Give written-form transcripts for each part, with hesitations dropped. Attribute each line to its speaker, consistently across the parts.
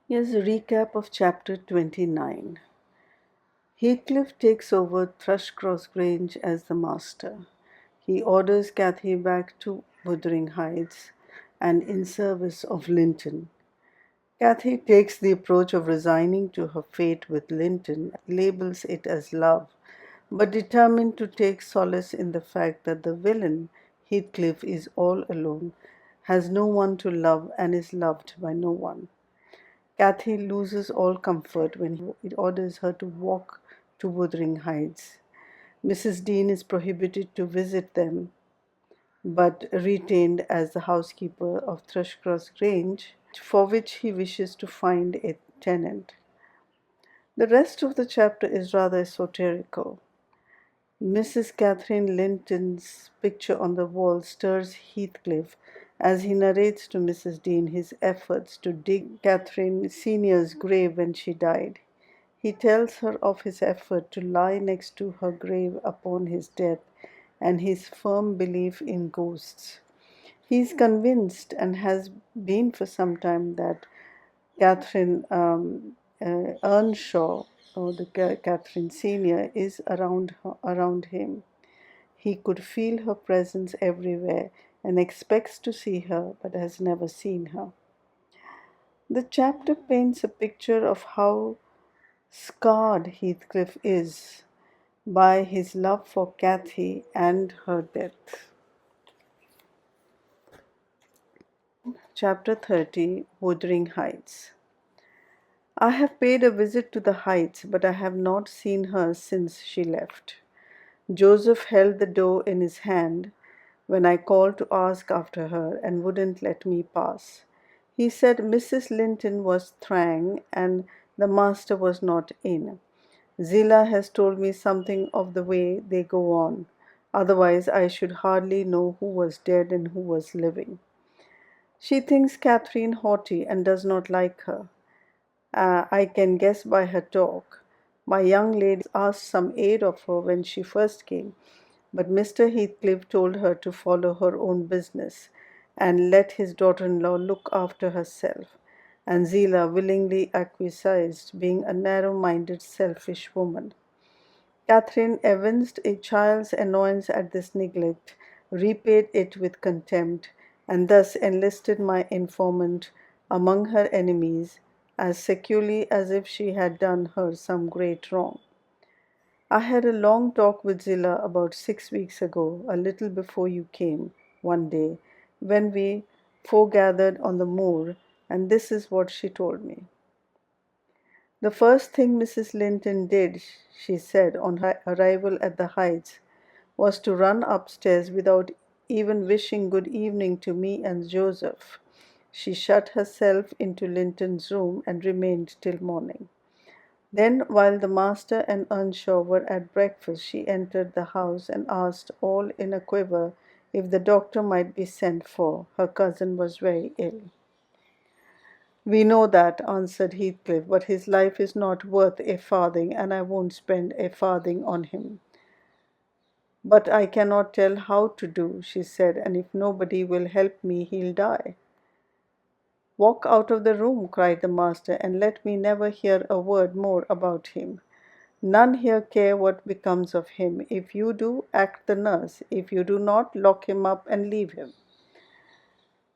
Speaker 1: Here's a recap of chapter 29. Heathcliff takes over Thrushcross Grange as the master. He orders Cathy back to Wuthering Heights and in service of Linton. Cathy takes the approach of resigning to her fate with Linton, labels it as love, but determined to take solace in the fact that the villain, Heathcliff, is all alone, has no one to love, and is loved by no one. Cathy loses all comfort when he orders her to walk to Wuthering Heights. Mrs. Dean is prohibited to visit them, but retained as the housekeeper of Thrushcross Grange, for which he wishes to find a tenant. The rest of the chapter is rather esoterical. Mrs. Catherine Linton's picture on the wall stirs Heathcliff as he narrates to Mrs. Dean his efforts to dig Catherine Senior's grave when she died. He tells her of his effort to lie next to her grave upon his death and his firm belief in ghosts. He is convinced, and has been for some time, that Catherine Earnshaw, or the Catherine Senior, is around him. He could feel her presence everywhere and expects to see her, but has never seen her. The chapter paints a picture of how scarred Heathcliff is by his love for Cathy and her death. Chapter 30, Wuthering Heights. I have paid a visit to the Heights, but I have not seen her since she left. Joseph held the door in his hand when I called to ask after her and wouldn't let me pass. He said Mrs. Linton was thrang and the master was not in. Zillah has told me something of the way they go on. Otherwise, I should hardly know who was dead and who was living. She thinks Catherine haughty and does not like her. I can guess by her talk. My young lady asked some aid of her when she first came, but Mr. Heathcliff told her to follow her own business and let his daughter-in-law look after herself, and Zillah willingly acquiesced, being a narrow-minded, selfish woman. Catherine evinced a child's annoyance at this neglect, repaid it with contempt, and thus enlisted my informant among her enemies as securely as if she had done her some great wrong. I had a long talk with Zillah about 6 weeks ago, a little before you came, one day, when we foregathered on the moor, and this is what she told me. The first thing Mrs. Linton did, she said, on her arrival at the Heights, was to run upstairs without even wishing good evening to me and Joseph. She shut herself into Linton's room and remained till morning. Then, while the master and Earnshaw were at breakfast, she entered the house and asked, all in a quiver, if the doctor might be sent for. Her cousin was very ill. "We know that," answered Heathcliff, "but his life is not worth a farthing, and I won't spend a farthing on him." "But I cannot tell how to do," she said, "and if nobody will help me, he'll die." "Walk out of the room," cried the master, "and let me never hear a word more about him. None here care what becomes of him. If you do, act the nurse. If you do not, lock him up and leave him."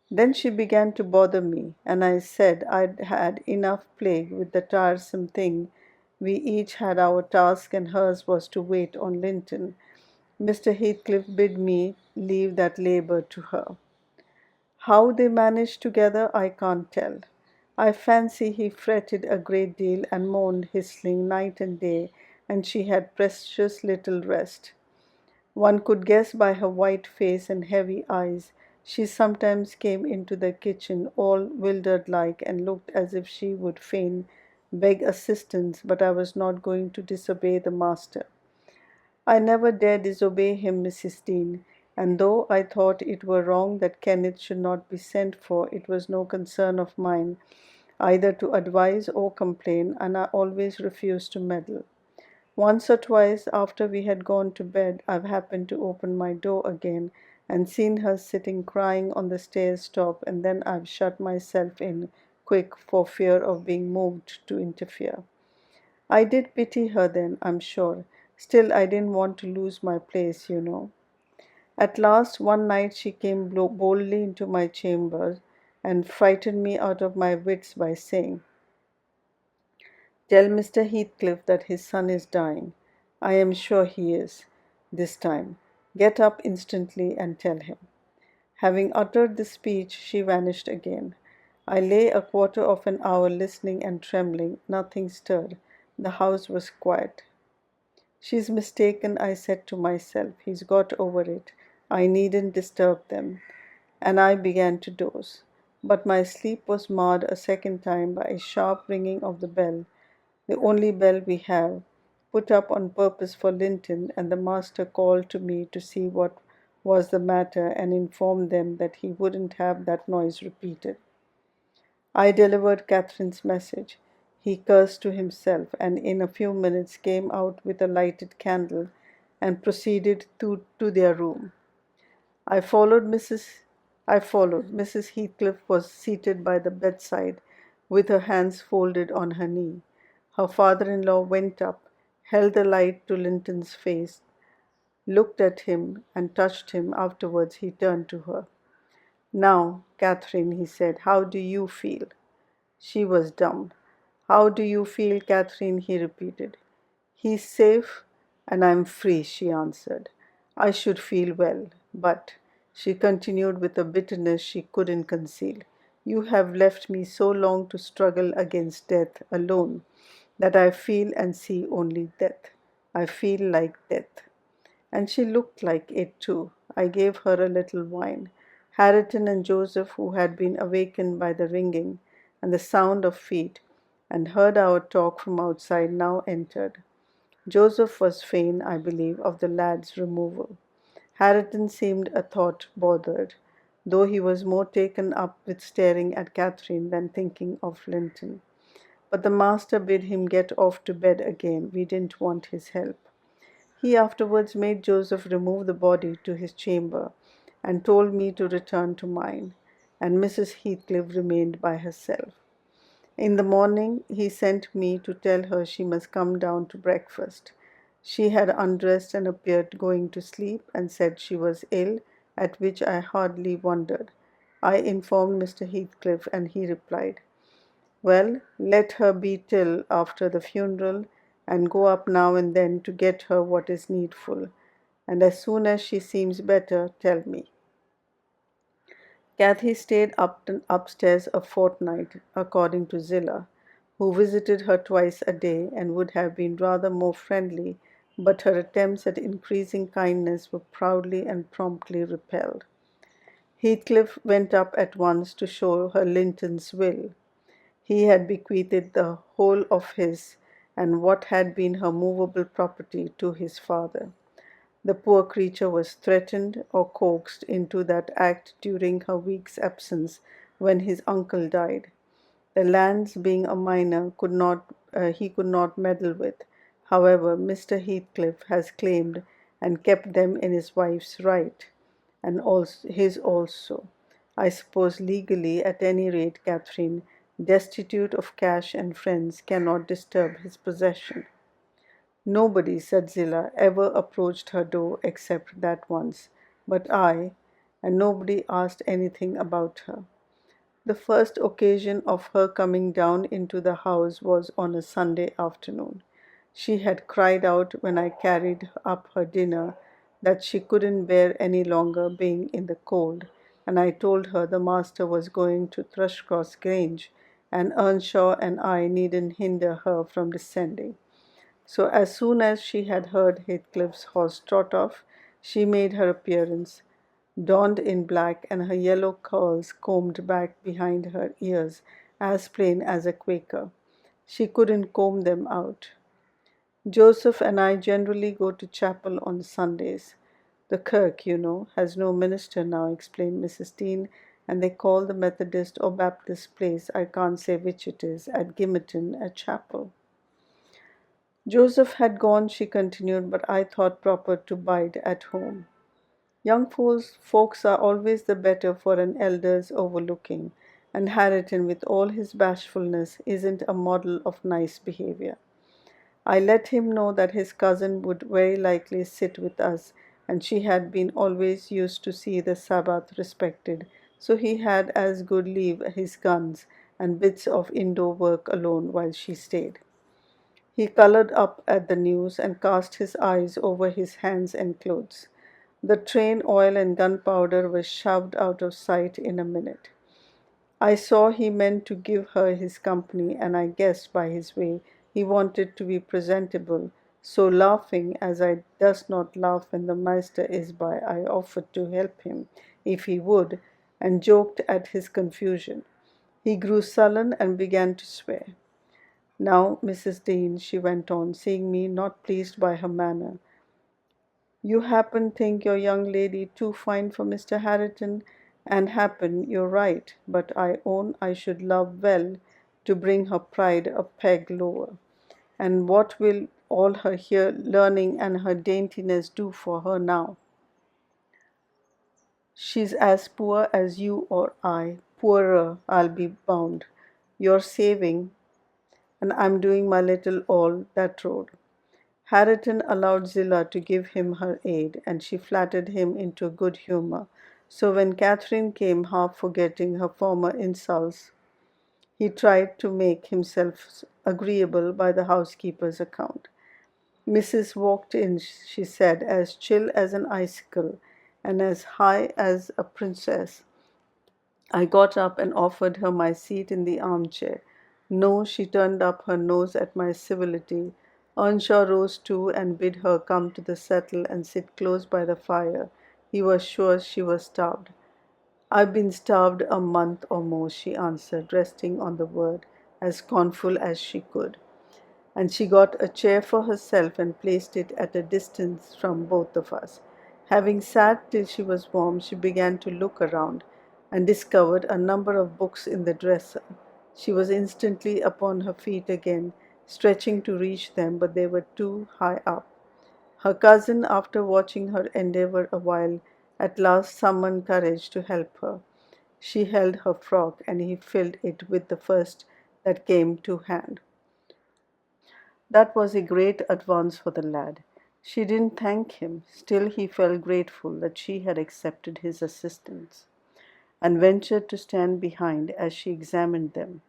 Speaker 1: Then she began to bother me, and I said I'd had enough plague with the tiresome thing. We each had our task, and hers was to wait on Linton. Mr. Heathcliff bid me leave that labour to her. How they managed together, I can't tell. I fancy he fretted a great deal and moaned whistling night and day, and she had precious little rest. One could guess by her white face and heavy eyes. She sometimes came into the kitchen all wildered like and looked as if she would fain beg assistance, but I was not going to disobey the master. I never dare disobey him, Mrs. Dean, and though I thought it were wrong that Kenneth should not be sent for, it was no concern of mine either to advise or complain, and I always refused to meddle. Once or twice after we had gone to bed, I've happened to open my door again and seen her sitting crying on the stairs top, and then I've shut myself in quick for fear of being moved to interfere. I did pity her then, I'm sure. Still, I didn't want to lose my place. At last, one night she came boldly into my chamber and frightened me out of my wits by saying, "Tell Mr. Heathcliff that his son is dying. I am sure he is, this time. Get up instantly and tell him." Having uttered this speech, she vanished again. I lay a quarter of an hour listening and trembling. Nothing stirred. The house was quiet. "She's mistaken," I said to myself. "He's got over it. I needn't disturb them." And I began to doze. But my sleep was marred a second time by a sharp ringing of the bell, the only bell we have, put up on purpose for Linton, and the master called to me to see what was the matter and informed them that he wouldn't have that noise repeated. I delivered Catherine's message. He cursed to himself, and in a few minutes came out with a lighted candle and proceeded to their room. I followed. Mrs. Heathcliff was seated by the bedside with her hands folded on her knee. Her father-in-law went up, held the light to Linton's face, looked at him and touched him. Afterwards he turned to her. "Now, Catherine," he said, "how do you feel?" She was dumb. "How do you feel, Catherine?" he repeated. "He's safe and I'm free," she answered. "I should feel well, but," she continued with a bitterness she couldn't conceal, "you have left me so long to struggle against death alone that I feel and see only death. I feel like death." And she looked like it too. I gave her a little wine. Hareton and Joseph, who had been awakened by the ringing and the sound of feet, and heard our talk from outside, now entered. Joseph was fain, I believe, of the lad's removal. Hareton seemed a thought bothered, though he was more taken up with staring at Catherine than thinking of Linton. But the master bid him get off to bed again. We didn't want his help. He afterwards made Joseph remove the body to his chamber, and told me to return to mine, and Mrs. Heathcliff remained by herself. In the morning he sent me to tell her she must come down to breakfast. She had undressed and appeared going to sleep, and said she was ill, at which I hardly wondered. I informed Mr. Heathcliff, and he replied, "Well, let her be till after the funeral, and go up now and then to get her what is needful, and as soon as she seems better, tell me." Kathy stayed upstairs a fortnight, according to Zillah, who visited her twice a day and would have been rather more friendly, but her attempts at increasing kindness were proudly and promptly repelled. Heathcliff went up at once to show her Linton's will. He had bequeathed the whole of his and what had been her movable property to his father. The poor creature was threatened or coaxed into that act during her week's absence when his uncle died. The lands, being a minor, he could not meddle with. However, Mr. Heathcliff has claimed and kept them in his wife's right, and also his also. I suppose legally, at any rate, Catherine, destitute of cash and friends, cannot disturb his possession. "Nobody," said Zillah, "ever approached her door except that once, but I, and nobody asked anything about her. The first occasion of her coming down into the house was on a Sunday afternoon. She had cried out when I carried up her dinner that she couldn't bear any longer being in the cold, and I told her the master was going to Thrushcross Grange, and Earnshaw and I needn't hinder her from descending. So as soon as she had heard Heathcliff's horse trot off, she made her appearance, donned in black, and her yellow curls combed back behind her ears, as plain as a Quaker. She couldn't comb them out. Joseph and I generally go to chapel on Sundays. The kirk, has no minister now," explained Mrs. Dean, "and they call the Methodist or Baptist place, I can't say which it is, at Gimmerton, a chapel." Joseph had gone, she continued, but I thought proper to bide at home. Young folks are always the better for an elder's overlooking, and Harriton, with all his bashfulness, isn't a model of nice behavior. I let him know that his cousin would very likely sit with us, and she had been always used to see the Sabbath respected, so he had as good leave his guns and bits of indoor work alone while she stayed. He coloured up at the news and cast his eyes over his hands and clothes. The train oil and gunpowder were shoved out of sight in a minute. I saw he meant to give her his company, and I guessed by his way he wanted to be presentable. So laughing, as I does not laugh when the master is by, I offered to help him, if he would, and joked at his confusion. He grew sullen and began to swear. Now, Mrs. Dean, she went on, seeing me not pleased by her manner, you happen think your young lady too fine for Mr. Harriton, and happen you're right, but I own I should love well to bring her pride a peg lower. And what will all her here learning and her daintiness do for her now? She's as poor as you or I, poorer, I'll be bound. You're saving, and I'm doing my little all that road. Harriton allowed Zillah to give him her aid, and she flattered him into good humour. So when Catherine came, half forgetting her former insults, he tried to make himself agreeable by the housekeeper's account. Mrs. walked in, she said, as chill as an icicle and as high as a princess. I got up and offered her my seat in the armchair. No, she turned up her nose at my civility. Earnshaw rose too and bid her come to the settle and sit close by the fire. He was sure she was starved. I've been starved a month or more, she answered, resting on the word, as scornful as she could. And she got a chair for herself and placed it at a distance from both of us. Having sat till she was warm, she began to look around, and discovered a number of books in the dresser. She was instantly upon her feet again, stretching to reach them, but they were too high up. Her cousin, after watching her endeavour a while, at last summoned courage to help her. She held her frock, and he filled it with the first that came to hand. That was a great advance for the lad. She didn't thank him, still he felt grateful that she had accepted his assistance, and ventured to stand behind as she examined them,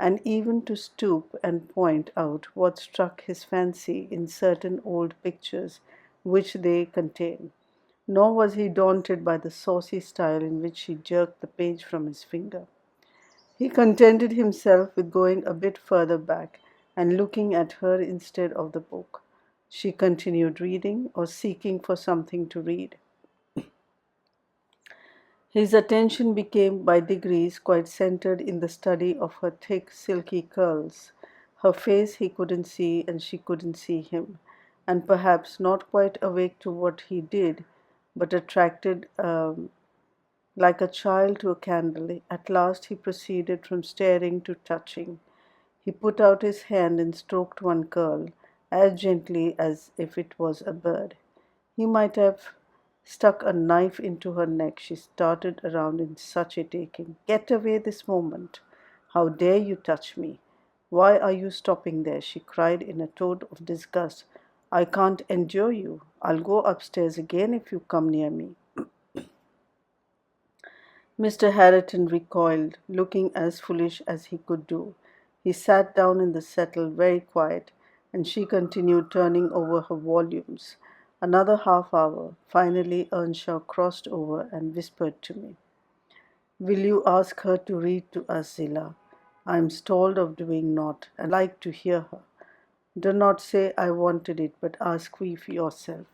Speaker 1: and even to stoop and point out what struck his fancy in certain old pictures which they contained. Nor was he daunted by the saucy style in which she jerked the page from his finger. He contented himself with going a bit further back and looking at her instead of the book. She continued reading or seeking for something to read. His attention became by degrees quite centered in the study of her thick, silky curls. Her face he couldn't see, and she couldn't see him, and perhaps not quite awake to what he did, but attracted like a child to a candle. At last he proceeded from staring to touching. He put out his hand and stroked one curl, as gently as if it was a bird. He might have stuck a knife into her neck. She started around in such a taking. Get away this moment. How dare you touch me? Why are you stopping there? She cried in a tone of disgust. I can't endure you. I'll go upstairs again if you come near me. Mr. Harriton recoiled, looking as foolish as he could do. He sat down in the settle, very quiet, and she continued turning over her volumes. Another half hour. Finally, Earnshaw crossed over and whispered to me, will you ask her to read to us, Zillah? I am stalled of doing naught, and like to hear her. Do not say I wanted it, but ask we for yourself.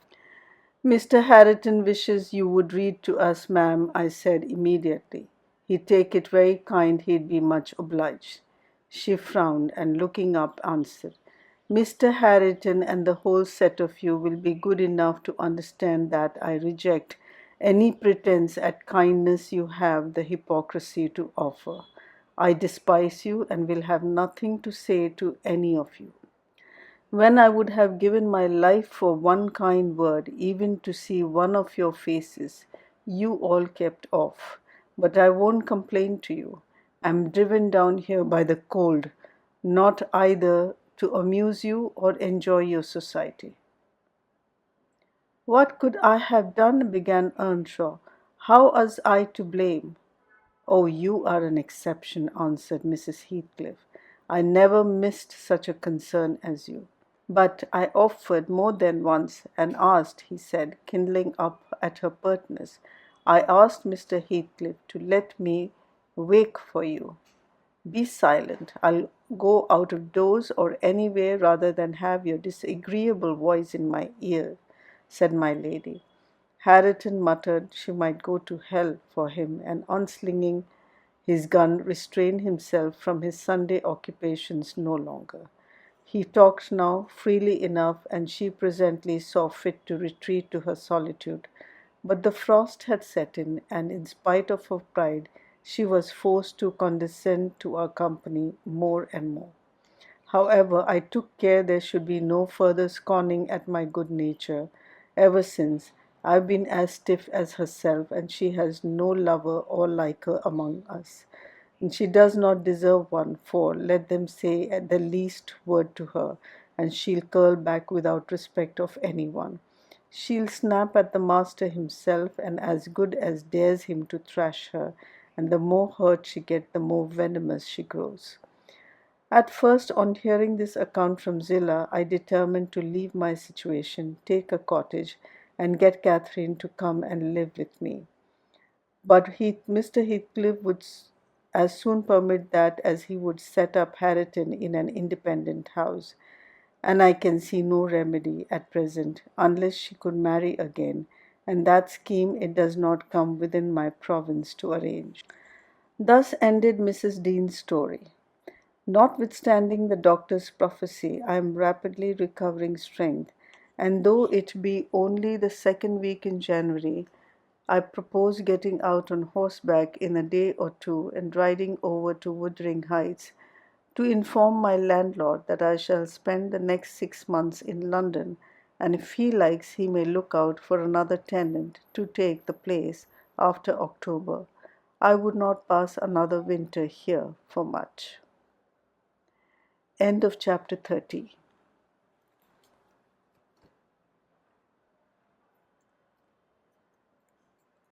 Speaker 1: Mr. Harriton wishes you would read to us, ma'am, I said immediately. He'd take it very kind, he'd be much obliged. She frowned and looking up answered, Mr. Harriton and the whole set of you will be good enough to understand that I reject any pretense at kindness you have the hypocrisy to offer. I despise you and will have nothing to say to any of you. When I would have given my life for one kind word, even to see one of your faces, you all kept off. But I won't complain to you. I'm driven down here by the cold, not either to amuse you or enjoy your society. What could I have done? Began Earnshaw. How was I to blame? Oh, you are an exception, answered Mrs. Heathcliff. I never missed such a concern as you. But I offered more than once and asked, he said, kindling up at her pertness. I asked Mr. Heathcliff to let me wake for you. Be silent. I'll go out of doors or anywhere rather than have your disagreeable voice in my ear, said my lady. Hareton muttered she might go to hell for him, and unslinging his gun, restrained himself from his Sunday occupations no longer. He talked now freely enough, and she presently saw fit to retreat to her solitude. But the frost had set in, and in spite of her pride, she was forced to condescend to our company more and more. However, I took care there should be no further scorning at my good nature. Ever since, I've been as stiff as herself, and she has no lover or liker among us. And she does not deserve one, for let them say at the least word to her, and she'll curl back without respect of anyone. She'll snap at the master himself, and as good as dares him to thrash her, and the more hurt she gets, the more venomous she grows. At first, on hearing this account from Zillah, I determined to leave my situation, take a cottage, and get Catherine to come and live with me. But Mr. Heathcliff would as soon permit that as he would set up Hareton in an independent house, and I can see no remedy at present unless she could marry again, and that scheme it does not come within my province to arrange. Thus ended Mrs. Dean's story. Notwithstanding the doctor's prophecy, I am rapidly recovering strength, and though it be only the second week in January, I propose getting out on horseback in a day or two and riding over to Wuthering Heights to inform my landlord that I shall spend the next 6 months in London, and if he likes he may look out for another tenant to take the place after October. I would not pass another winter here for much. End of chapter 30.